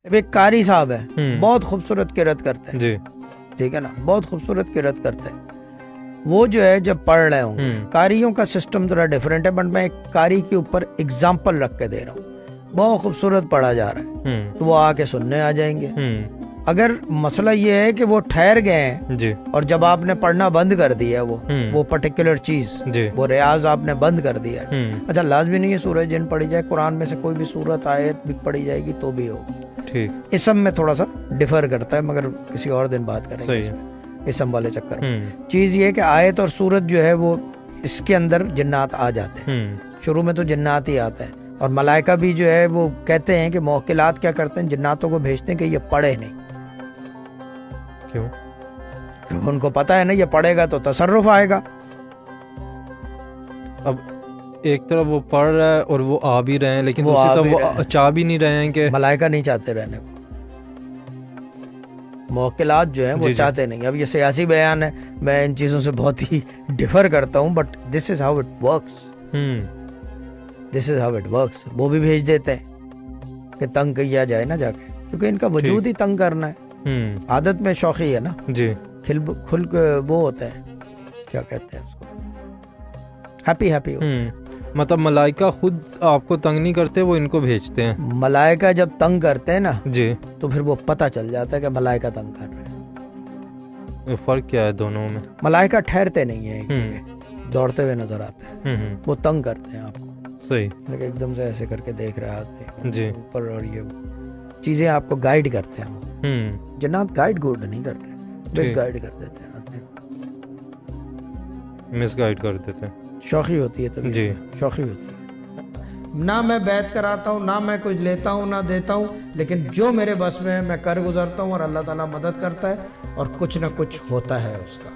अब एक कारी साहब है, बहुत खूबसूरत किरत करते हैं जी। ठीक है ना, बहुत खूबसूरत किरत करते हैं। वो जो है जब पढ़ रहे होंगे, कारियों का सिस्टम थोड़ा डिफरेंट है, बट मैं एक कारी के ऊपर एग्जाम्पल रख के दे रहा हूँ। बहुत खूबसूरत पढ़ा जा रहा है तो वो आके सुनने आ जाएंगे। अगर मसला ये है कि वो ठहर गए हैं जी। और जब आपने पढ़ना बंद कर दिया है वो पर्टिकुलर चीज, वो रियाज आपने बंद कर दिया है, अच्छा लाजमी नहीं है सूरज जिन पढ़ी जाए, कुरान में से कोई भी सूरत आयत भी पढ़ी जाएगी तो भी होगी। ठीक। इसम में थोड़ा सा डिफर करता है, मगर किसी और दिन बात करेंगे इसमें, इसम वाले चक्कर में। चीज ये है कि आयत और सूरत जो है वो इसके अंदर जिन्नात आ जाते हैं। शुरू में तो जिन्नात ही आता है, और मलाइका भी जो है वो कहते हैं कि मौकिलात क्या करते हैं, जिन्नातों को भेजते हैं कि ये पढ़े नहीं। क्यों? क्योंकि उनको पता है ना ये पढ़ेगा तो तसर्रुफ आएगा। अब एक तरफ वो पढ़ रहा है और वो आ भी रहे हैं, लेकिन दूसरी तरफ वो चाह भी नहीं रहे हैं कि मलाइका नहीं चाहते रहने को, मौकिलात जो हैं वो चाहते नहीं। अब ये सियासी बयान है, मैं इन चीजों से बहुत ही डिफर करता हूँ, but this is how it works, this is how it works. वो भी भेज देते हैं कि तंग किया जाए ना जाके, क्योंकि इनका वजूद ही तंग करना है। आदत में शौकी है ना जी, खुल वो होता है, क्या कहते हैं उसको, हैप्पी हैप्पी। मतलब मलाइका खुद आपको तंग नहीं करते, वो इनको भेजते हैं। मलाइका जब तंग करते हैं ना जी, तो फिर वो पता चल जाता है कि मलाइका तंग कर रहे हैं। फर्क क्या है दोनों में? मलाइका ठहरते नहीं है एक जगह, दौड़ते हुए नजर आते हैं, वो तंग करते हैं आपको। सही। एकदम से ऐसे करके देख रहे आदमी जी ऊपर, और ये चीजें आपको गाइड करते हैं। जन्नत गाइड गुड नहीं करते, मिस गाइड कर देते हैं आदमी को, मिस गाइड कर देते हैं। शौकी होती है तभी जी, शौकी होती है ना। मैं बैत कराता हूँ ना, मैं कुछ लेता हूँ ना देता हूँ, लेकिन जो मेरे बस में है मैं कर गुजरता हूँ, और अल्लाह ताला मदद करता है और कुछ ना कुछ होता है उसका।